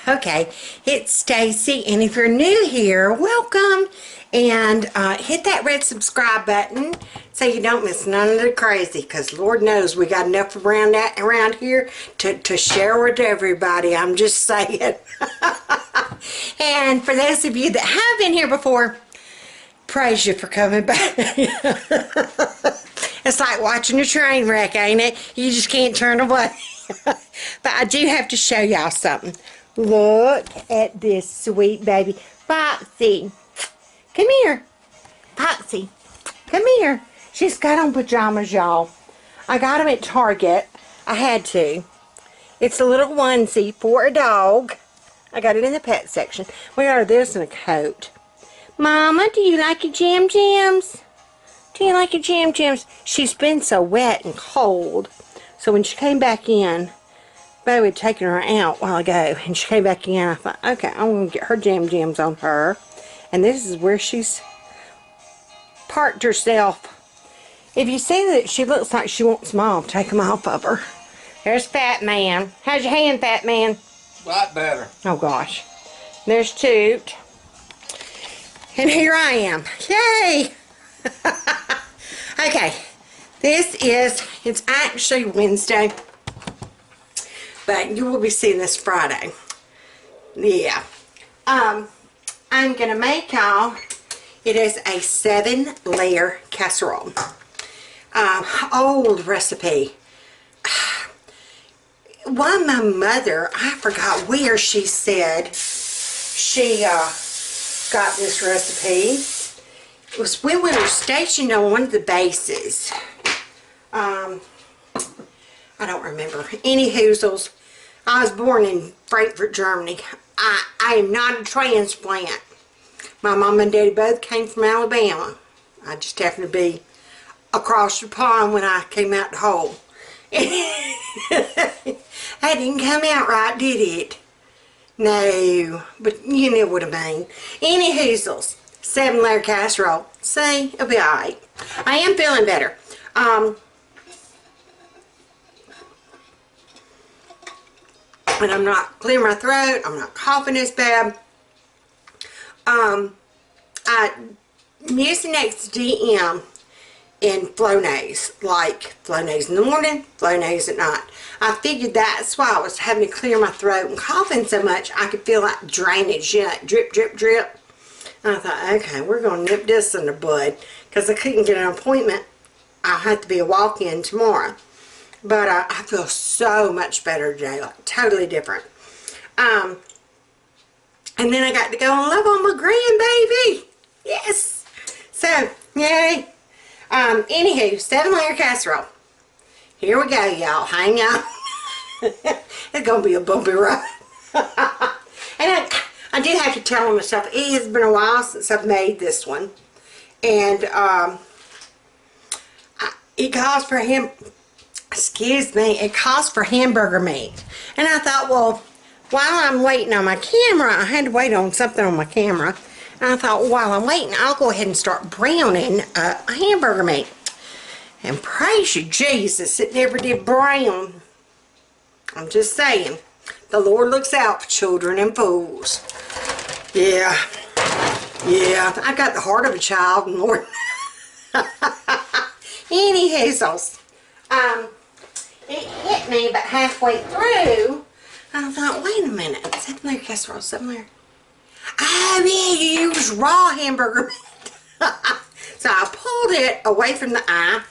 Okay, it's Stacy, and if you're new here, welcome, and hit that red subscribe button so you don't miss none of the crazy, because Lord knows we got enough around here to share with everybody. I'm just saying. And for those of you that have been here before, praise you for coming back. It's like watching a train wreck, ain't it? You just can't turn away. But I do have to show y'all something. Look at this sweet baby. Foxy, come here. Foxy, come here. She's got on pajamas, y'all. I got them at Target. I had to. It's a little onesie for a dog. I got it in the pet section. We got her this in a coat. Mama, do you like your Jam Jams? Do you like your Jam Jams? She's been so wet and cold. So when she came back in, Bo had taken her out a while ago, and she came back in. I thought, okay, I'm going to get her Jam Jams on her. And this is where she's parked herself. If you see that she looks like she wants Mom, take them off of her. There's Fat Man. How's your hand, Fat Man? A lot better. Oh, gosh. There's Toot. And here I am. Yay! Okay. It's actually Wednesday. But you will be seeing this Friday. Yeah. I'm going to make y'all, it is a 7-layer casserole. Old recipe. One, my mother, I forgot where she said she got this recipe. It was when we were stationed on one of the bases. I don't remember. Any hoozles. I was born in Frankfurt, Germany. I am not a transplant. My mom and daddy both came from Alabama. I just happened to be across the pond when I came out the hole. That didn't come out right, did it? No, but you know what I mean. Any hoozles. 7-layer casserole. See, it'll be alright. I am feeling better. And I'm not clearing my throat. I'm not coughing as bad. I'm using XDM in Flonase, like Flonase in the morning, Flonase at night. I figured that's why I was having to clear my throat and coughing so much. I could feel like drainage, you know, drip, drip, drip. And I thought, okay, we're going to nip this in the bud, because I couldn't get an appointment. I'll have to be a walk-in tomorrow. But I feel so much better today, like totally different. And then I got to go and love on my grandbaby. Yes. So, yay. Anywho, 7-layer casserole. Here we go, y'all. Hang on. It's going to be a bumpy ride. And I did have to tell myself, it has been a while since I've made this one. And it calls for him. Excuse me, it calls for hamburger meat. And I thought, well, while I'm waiting on my camera, I had to wait on something on my camera. And I thought, while I'm waiting, I'll go ahead and start browning a hamburger meat. And praise you, Jesus, it never did brown. I'm just saying, the Lord looks out for children and fools. Yeah, yeah, I got the heart of a child, and Lord. Any hazels. It hit me about halfway through. I thought, wait a minute, 7-layer casserole, 7-layer. Oh yeah, you use raw hamburger meat. So I pulled it away from the eye.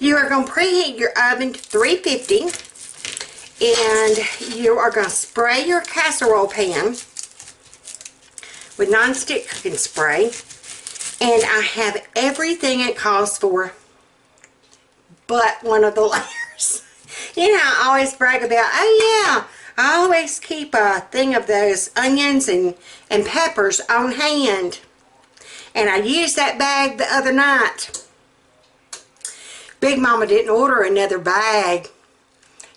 You are going to preheat your oven to 350, and you are going to spray your casserole pan with non-stick cooking spray. And I have everything it calls for but one of the layers. You know, I always brag about, oh yeah, I always keep a thing of those onions and peppers on hand. And I used that bag the other night. Big Mama didn't order another bag.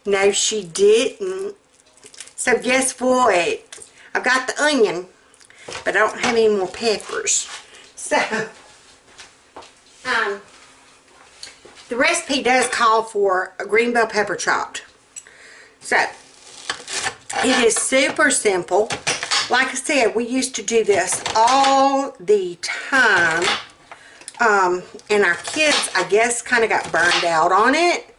No, she didn't. So guess what? I've got the onion, but I don't have any more peppers. So, the recipe does call for a green bell pepper chopped. So, It is super simple. Like I said, we used to do this all the time. And our kids, I guess, kind of got burned out on it.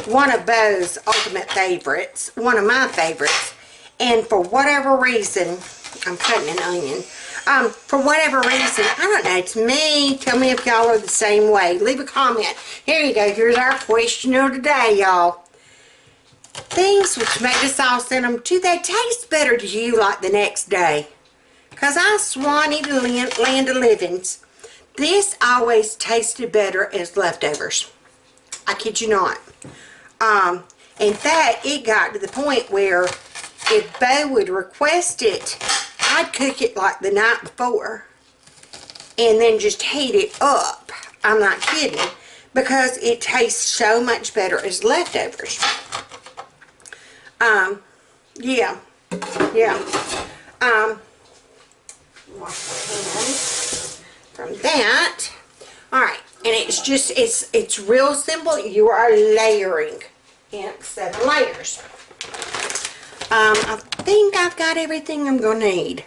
One of Bo's ultimate favorites. One of my favorites. And for whatever reason, I'm cutting an onion. For whatever reason, I don't know, it's me. Tell me if y'all are the same way. Leave a comment. Here you go. Here's our question of the day, y'all. Things which made us all send them, do they taste better to you like the next day? Because I swanny to land of livings. This always tasted better as leftovers. I kid you not. In fact, it got to the point where if Bo would request it, I'd cook it like the night before and then just heat it up. I'm not kidding, because it tastes so much better as leftovers. Yeah. Wash my hands from that. Alright, and it's real simple. You are layering in 7 layers. I think I've got everything I'm going to need.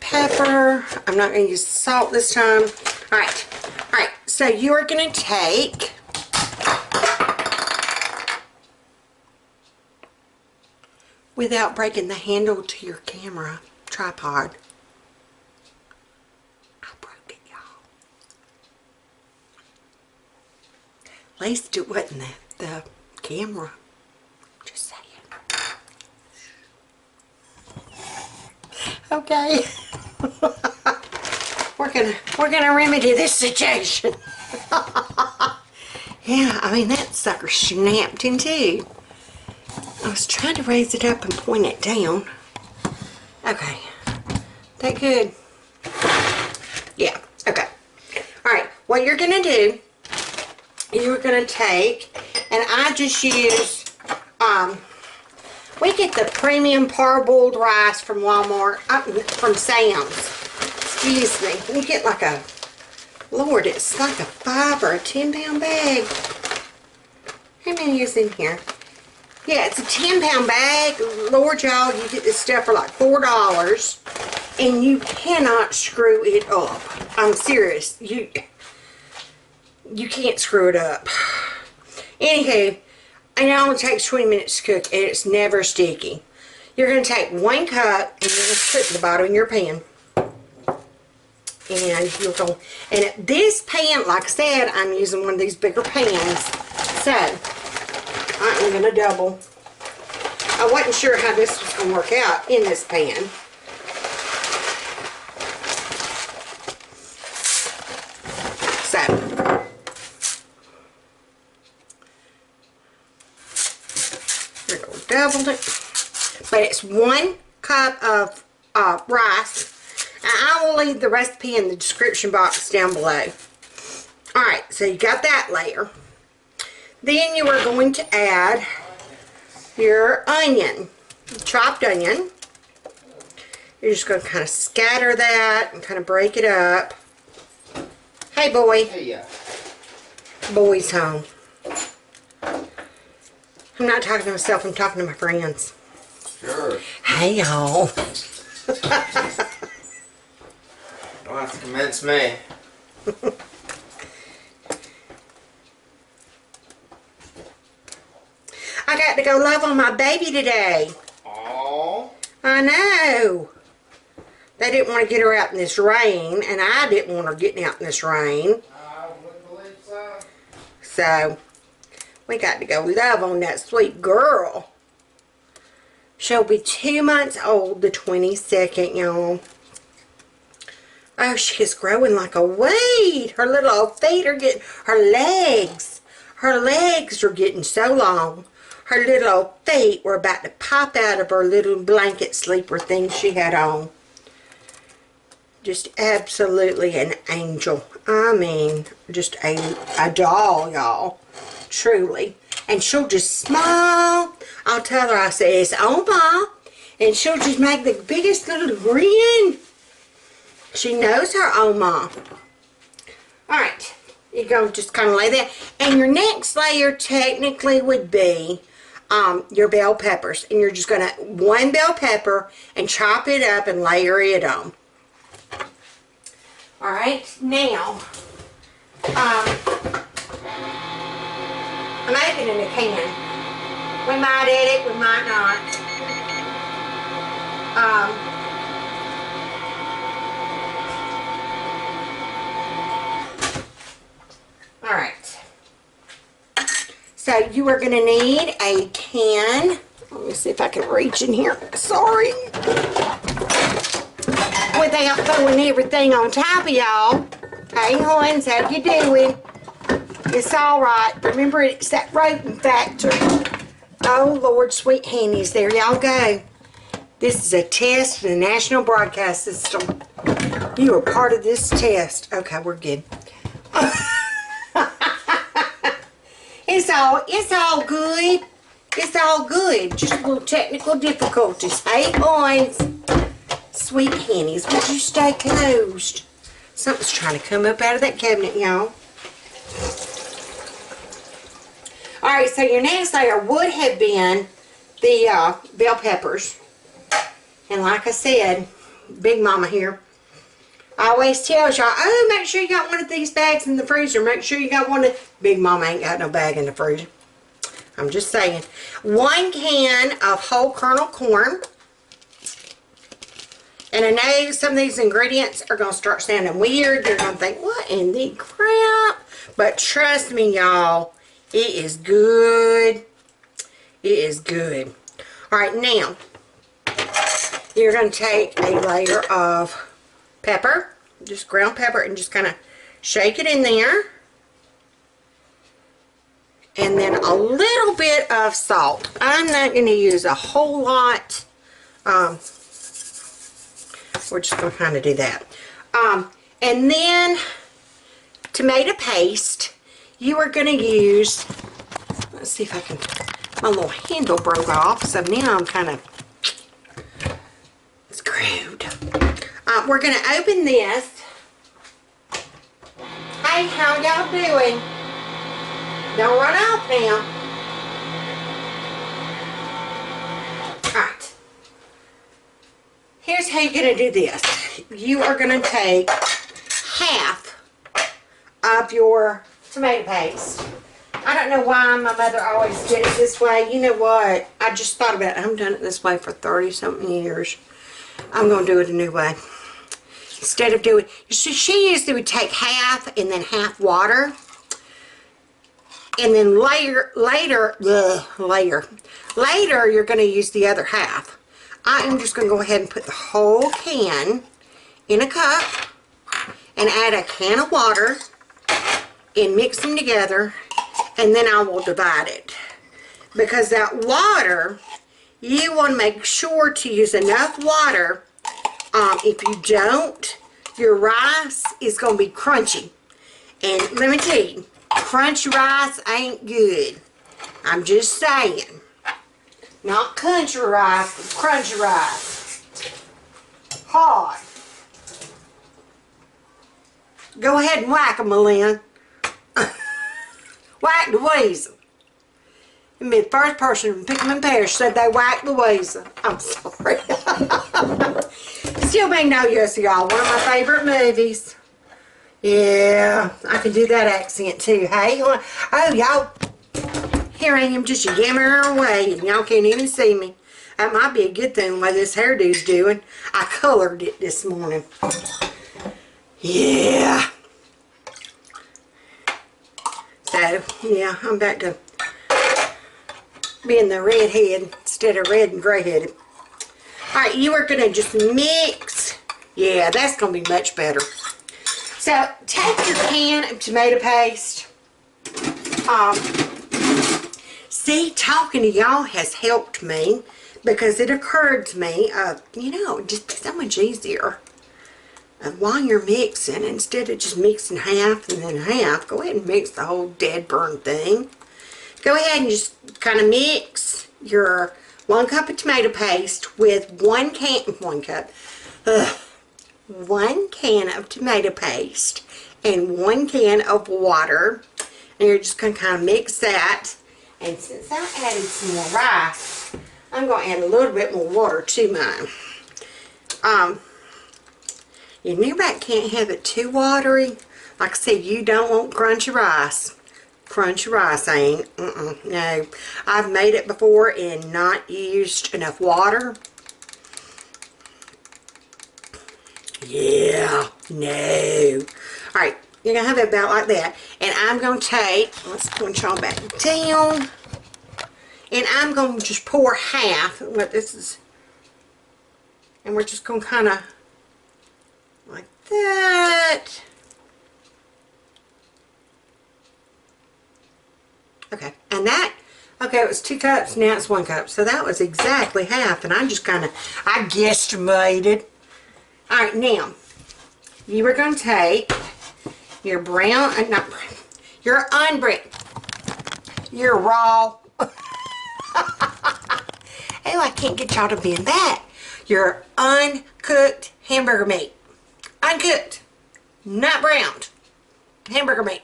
Pepper. I'm not going to use salt this time. Alright, so you're going to take without breaking the handle to your camera tripod. I broke it, y'all. At least it wasn't the camera. Just saying. Okay. we're gonna remedy this situation. Yeah, I mean that sucker snapped in two. I was trying to raise it up and point it down. Okay. That good? Yeah. Okay. Alright. What you're going to do, you're going to take, and I just use, we get the premium parboiled rice from Walmart, from Sam's. Excuse me. You get like a, Lord, it's like a 5 or a 10-pound bag. How many is in here? Yeah, it's a 10-pound bag. Lord, y'all, you get this stuff for like $4, and you cannot screw it up. I'm serious. You can't screw it up. Anywho, and it only takes 20 minutes to cook, and it's never sticky. You're going to take 1 cup, and you're going to put it at the bottom of your pan. And you're going, and at this pan, like I said, I'm using one of these bigger pans. So, I'm going to double. I wasn't sure how this was going to work out in this pan. So, we're going to double it. But it's 1 cup of rice. And I will leave the recipe in the description box down below. Alright, so you got that layer. Then you are going to add your onion, chopped onion. You're just going to kind of scatter that and kind of break it up. Hey, boy. Hey, yeah. Boy's home. I'm not talking to myself, I'm talking to my friends. Sure. Hey, y'all. Don't have to convince me. I got to go love on my baby today. Aww. I know. They didn't want to get her out in this rain, and I didn't want her getting out in this rain. I wouldn't believe so. So, we got to go love on that sweet girl. She'll be 2 months old the 22nd, y'all. Oh, she is growing like a weed. Her little old feet are getting, her legs are getting so long. Her little old feet were about to pop out of her little blanket sleeper thing she had on. Just absolutely an angel. I mean, just a doll, y'all. Truly. And she'll just smile. I'll tell her, I say, it's Oma. And she'll just make the biggest little grin. She knows her Oma. Alright. You're going to just kind of lay that. And your next layer technically would be your bell peppers. And you're just going to, one bell pepper, and chop it up and layer it on. Alright, now, I'm opening a can. We might edit, we might not. Alright. So you are going to need a can. Let me see if I can reach in here. Sorry. Without throwing everything on top of y'all. Hey, Hans, how you doing? It's alright. Remember, it's that rodent factory. Oh, Lord, sweet handies. There y'all go. This is a test for the National Broadcast System. You are part of this test. Okay, we're good. It's all good. It's all good. Just a little technical difficulties. Hey, boys. Sweet hennies, would you stay closed? Something's trying to come up out of that cabinet, y'all. Alright, so your next layer would have been the bell peppers. And like I said, Big Mama here always tells y'all, oh, make sure you got one of these bags in the freezer. Make sure you got one of... Big Mama ain't got no bag in the freezer. I'm just saying. 1 can of whole kernel corn. And I know some of these ingredients are going to start sounding weird. You're going to think, what in the crap? But trust me, y'all, it is good. It is good. Alright, now, you're going to take a layer of pepper, just ground pepper, and just kind of shake it in there. And then a little bit of salt. I'm not going to use a whole lot. We're just going to kind of do that. And then tomato paste. You are going to use, let's see if I can, my little handle broke off, so now I'm kind of screwed. We're going to open this. Hey, how y'all doing? Don't run off now. Alright. Here's how you're going to do this. You are going to take half of your tomato paste. I don't know why my mother always did it this way. You know what? I just thought about it. I haven't done it this way for 30-something years. I'm going to do it a new way. Instead of doing... She usually would take half and then half water. And then later, you're going to use the other half. I am just going to go ahead and put the whole can in a cup and add a can of water and mix them together, and then I will divide it. Because that water, you want to make sure to use enough water. If you don't, your rice is going to be crunchy. And let me tell you, crunchy rice ain't good. I'm just saying. Not country rice, but crunchy rice. Hard. Go ahead and whack them, Lynn. Whack the weasel. And be the first person from Pickman Parish said they whacked the weasel. I'm sorry. Still may know yes, y'all. One of my favorite movies. Yeah, I can do that accent too. Hey, oh y'all. Here I am just yammering away and y'all can't even see me. That might be a good thing the way this hairdo's doing. I colored it this morning. Yeah. So, yeah, I'm back to being the redhead instead of red and gray-headed. Alright, you are going to just mix. Yeah, that's going to be much better. So, take your can of tomato paste. See, talking to y'all has helped me because it occurred to me, you know, just so much easier. While you're mixing, instead of just mixing half and then half, go ahead and mix the whole dead burn thing. Go ahead and just kind of mix your 1 cup of tomato paste with 1 can of tomato paste and 1 can of water. And you're just going to kind of mix that. And since I added some more rice, I'm going to add a little bit more water to mine. Everybody can't have it too watery. Like I said, you don't want crunchy rice. Crunchy rice ain't. No. I've made it before and not used enough water. Yeah, no. Alright, you're going to have it about like that. And I'm going to take, let's point y'all back down. And I'm going to just pour half. What this is. And we're just going to kind of like that. Okay, and that, okay, it was 2 cups, now it's 1 cup. So that was exactly half, and I just kind of, I guesstimated. Alright, now, you are going to take your brown, not brown, your unbrowned, your raw, oh, I can't get y'all to bend that. Your uncooked hamburger meat. Uncooked, not browned, hamburger meat.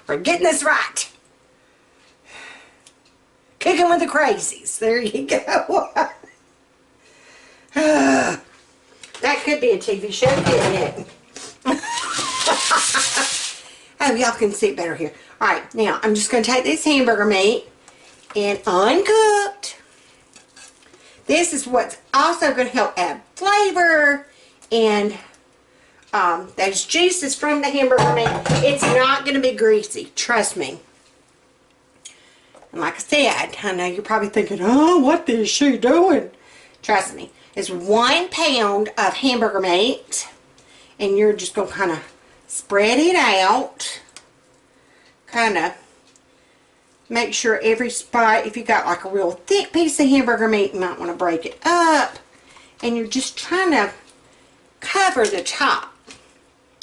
We're getting this right. Cooking with the Crazies. There you go. That could be a TV show, couldn't it? Oh, y'all can see it better here. Alright, now I'm just going to take this hamburger meat and uncooked. This is what's also going to help add flavor and those juices from the hamburger meat. It's not going to be greasy. Trust me. And like I said, I know you're probably thinking, oh, what is she doing? Trust me. It's 1 pound of hamburger meat. And you're just going to kind of spread it out. Kind of make sure every spot, if you got like a real thick piece of hamburger meat, you might want to break it up. And you're just trying to cover the top.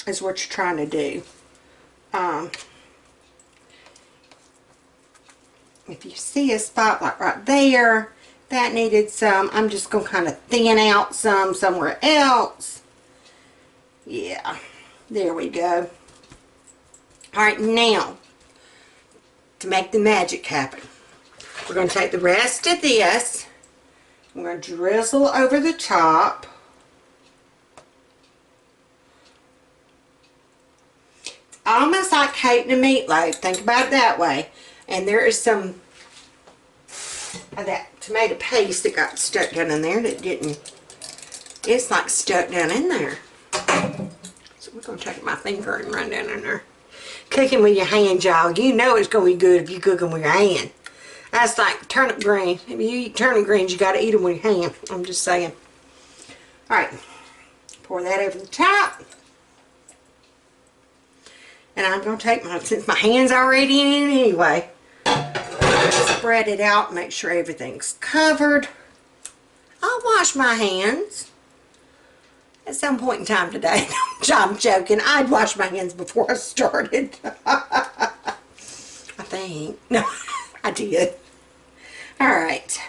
Is what you're trying to do. If you see a spot like right there, that needed some, I'm just going to kind of thin out some somewhere else. Yeah, there we go. Alright, now, to make the magic happen, we're going to take the rest of this, I'm going to drizzle over the top. Almost like coating a meatloaf. Think about it that way. And there is some of that tomato paste that got stuck down in there that didn't. It's like stuck down in there. So we're going to take my finger and run down in there. Cooking with your hand, y'all. You know it's going to be good if you cook them with your hand. That's like turnip greens. If you eat turnip greens, you got to eat them with your hand. I'm just saying. Alright. Pour that over the top. And I'm going to take my, since my hand's already in it anyway, spread it out, make sure everything's covered. I'll wash my hands at some point in time today. I'm joking. I'd wash my hands before I started. I think. No, I did. Alright.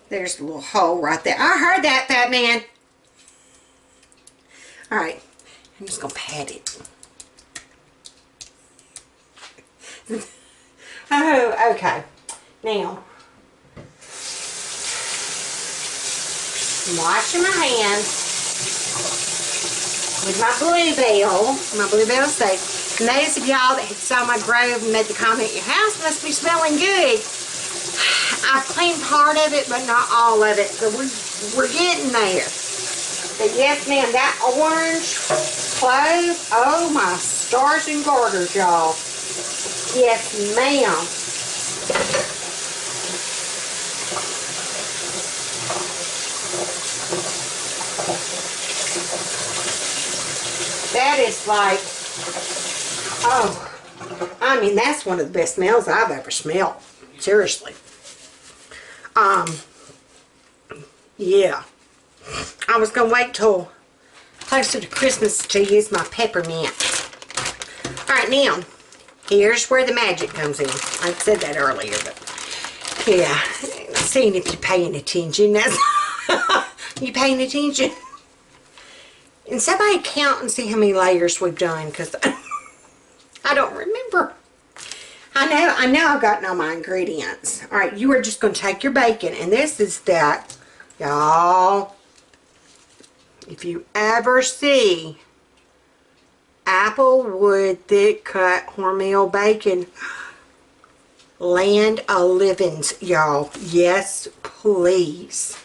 There's a little hole right there. I heard that, fat man. Alright. I'm just going to pat it. Oh, okay. Now, I'm washing my hands with my Bluebell soap. And those of y'all that saw my grove and made the comment, your house must be smelling good. I've cleaned part of it, but not all of it. So we're getting there. But yes, ma'am, that orange clove, oh my stars and garters, y'all. Yes, ma'am. That is like, oh, I mean, that's one of the best smells I've ever smelled. Seriously. Yeah. I was going to wait till closer to Christmas to use my peppermint. Alright, now, here's where the magic comes in. I said that earlier, but yeah, seeing if you're paying attention. That's you paying attention? And somebody count and see how many layers we've done, because I don't remember. I know I've gotten all my ingredients. All right, you are just going to take your bacon, and this is that, y'all. If you ever see applewood thick cut hormel bacon, land o' livings, y'all. Yes, please.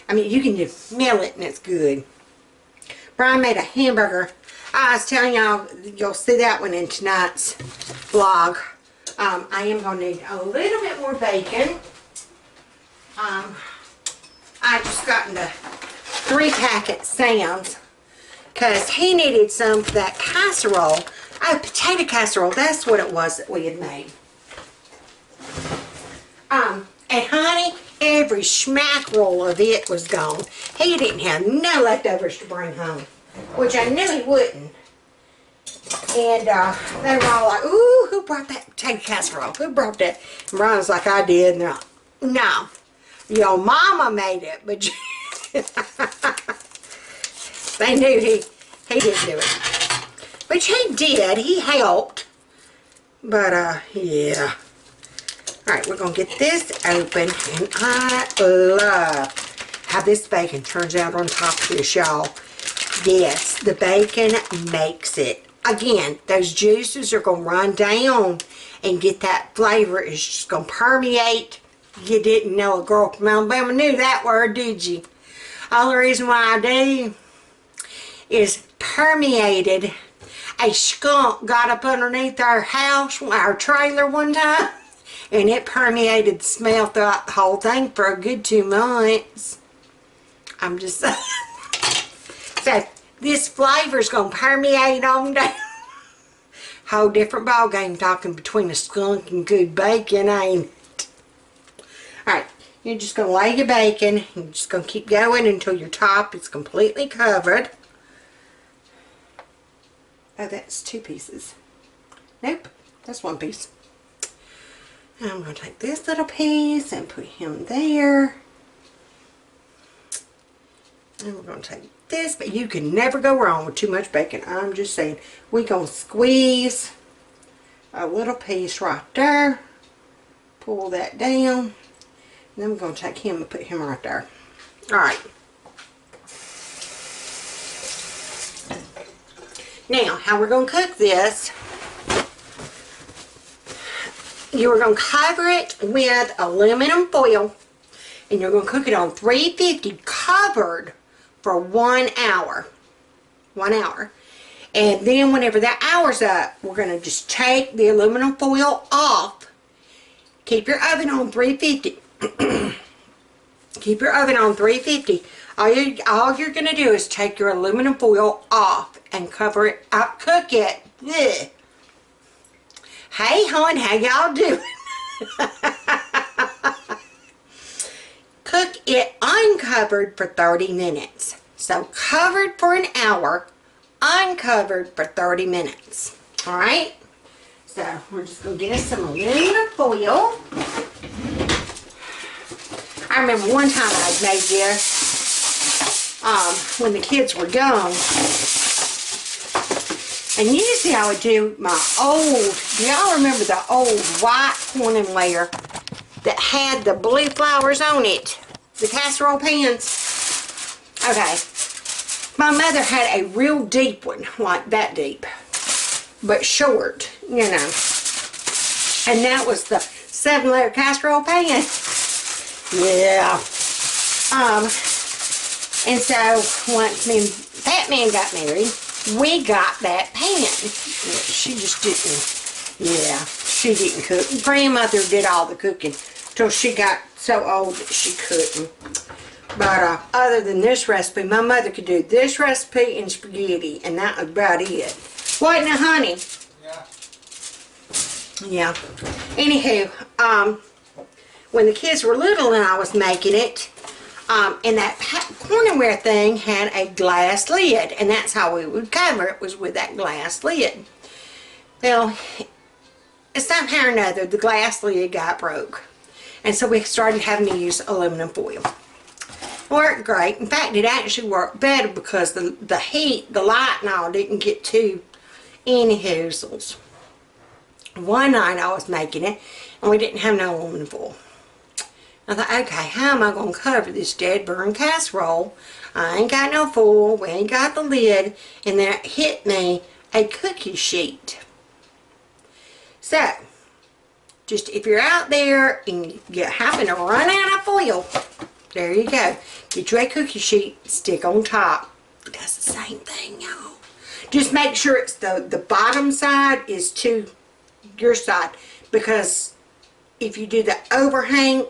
I mean, you can just smell it and it's good. Brian made a hamburger. I was telling y'all, you'll see that one in tonight's vlog. I am going to need a little bit more bacon. I just got into 3-packet Sam's because he needed some for that casserole. Oh, potato casserole. That's what it was that we had made. And honey, every smack roll of it was gone. He didn't have no leftovers to bring home, which I knew he wouldn't. And they were all like, ooh, who brought that potato casserole? Who brought that? And Brian was like, I did. And they're like, no, your mama made it, but they knew he didn't do it. Which he did. He helped. But, yeah. Alright, we're going to get this open, and I love how this bacon turns out on top of this, y'all. Yes, the bacon makes it. Again, those juices are going to run down and get that flavor. It's just going to permeate. You didn't know a girl from Alabama knew that word, did you? All the reason why I do is permeated. A skunk got up underneath our house, our trailer one time, and it permeated the smell throughout the whole thing for a good 2 months. I'm just saying. So, this flavor's going to permeate on down. Whole different ball game talking between a skunk and good bacon, ain't it? Alright, you're just going to lay your bacon. You're just going to keep going until your top is completely covered. Oh, that's 2 pieces. Nope, that's 1 piece. I'm going to take this little piece and put him there. And we're going to take this, but you can never go wrong with too much bacon. I'm just saying. We're going to squeeze a little piece right there. Pull that down. And then we're going to take him and put him right there. Alright. Now, how we're going to cook this, you're going to cover it with aluminum foil, and you're going to cook it on 350 covered for 1 hour. 1 hour. And then whenever that hour's up, we're going to just take the aluminum foil off. Keep your oven on 350. Keep your oven on 350. All you're going to do is take your aluminum foil off and cover it up, cook it. Ugh. Hey, hon, how y'all doing? Cook it uncovered for 30 minutes. So covered for an hour, uncovered for 30 minutes. Alright? So we're just going to get us some aluminum foil. I remember one time I made this when the kids were gone. And usually I would do my old, do y'all remember the old white corn layer that had the blue flowers on it? The casserole pans? Okay. My mother had a real deep one, like that deep, but short, you know. And that was the 7-layer casserole pan. Yeah. And so once me and that man got married, we got that pan. She just didn't, yeah, she didn't cook. Grandmother did all the cooking till she got so old that she couldn't. But other than this recipe, my mother could do this recipe and spaghetti, and that was about it. What now, honey? Yeah. Anywho, when the kids were little and I was making it, and that cornerware thing had a glass lid, and that's how we would cover it, was with that glass lid. Well, somehow or another, the glass lid got broke, and so we started having to use aluminum foil. Worked great. In fact, it actually worked better because the heat, the light and all didn't get to any hoozles. one night I was making it, and we didn't have no aluminum foil. I thought, okay, how am I going to cover this dead burn casserole? I ain't got no foil, we ain't got the lid, and then it hit me a cookie sheet. So, just if you're out there and you happen to run out of foil, there you go. Get you a cookie sheet, stick on top. It does the same thing, y'all. Just make sure it's the bottom side is to your side, because if you do the overhang,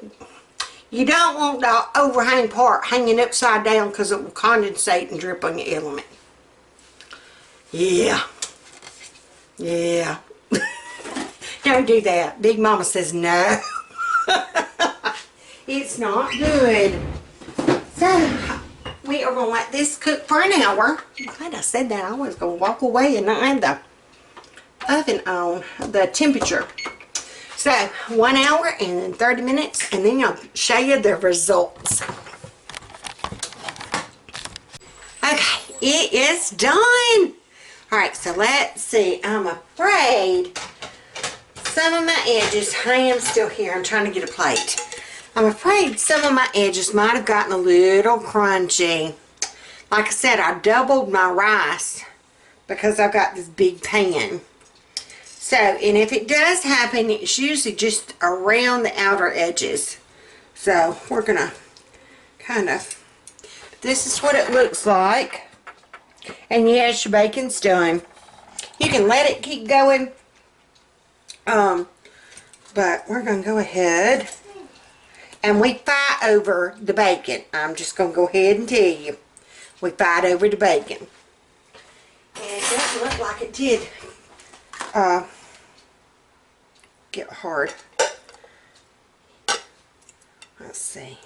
you don't want the overhang part hanging upside down, because it will condensate and drip on your element. Yeah. Yeah. Don't do that. Big Mama says no. It's not good. So, we are going to let this cook for an hour. I'm glad I said that. I was going to walk away and not have the oven on, the temperature. So, 1 hour and then 30 minutes, and then I'll show you the results. Okay, it is done. Alright, so let's see. I'm afraid some of my edges, I am still here. I'm trying to get a plate. I'm afraid some of my edges might have gotten a little crunchy. Like I said, I doubled my rice because I've got this big pan. So, and if it does happen, it's usually just around the outer edges. So, we're going to kind of, this is what it looks like. And yes, your bacon's done. You can let it keep going. But we're going to go ahead and we fight over the bacon. I'm just going to go ahead and tell you. We fight over the bacon. And it doesn't look like it did get hard. Let's see.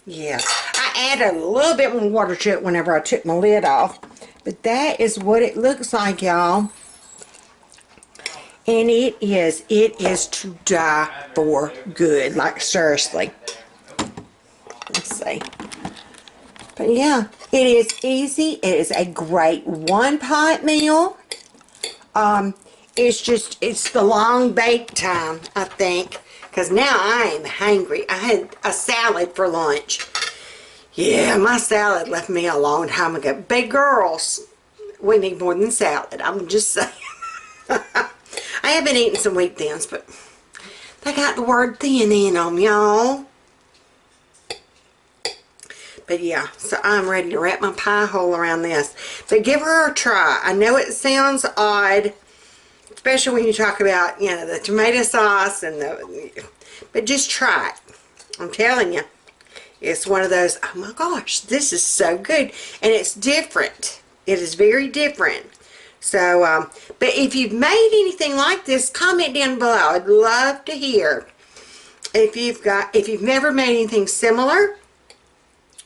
Yeah, I added a little bit more water to it whenever I took my lid off. But that is what it looks like, y'all. And it is to die for good. Like, seriously. Let's see. But yeah, it is easy. It is a great one-pot meal. It's the long bake time, I think. Because now I am hungry. I had a salad for lunch. Yeah, my salad left me a long time ago. Big girls, we need more than salad. I'm just saying. I have been eating some wheat thins, but they got the word thin in them, y'all. But yeah, so I'm ready to wrap my pie hole around this. But give her a try. I know it sounds odd, especially when you talk about, you know, the tomato sauce and the, but just try it. I'm telling you, it's one of those, oh my gosh, this is so good. And it's different. It is very different. So, but if you've made anything like this, comment down below. I'd love to hear if you've never made anything similar,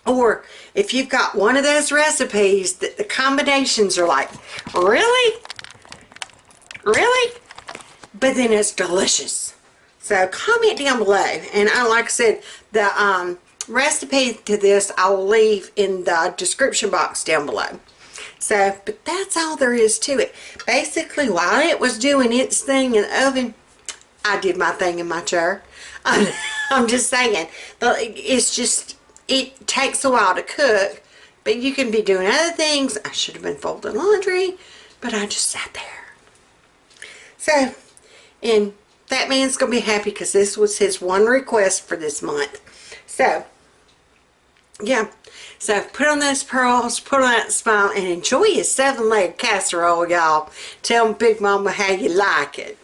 or if you've got one of those recipes that the combinations are like, really? Really? But then it's delicious. So comment down below. And like I said, the recipe to this I will leave in the description box down below. So, but that's all there is to it. Basically, while it was doing its thing in the oven, I did my thing in my chair. I'm just saying, it's just, it takes a while to cook, but you can be doing other things. I should have been folding laundry, but I just sat there. So, and that man's going to be happy because this was his one request for this month. So, yeah. So, put on those pearls, put on that smile, and enjoy your 7-layer casserole, y'all. Tell Big Mama how you like it.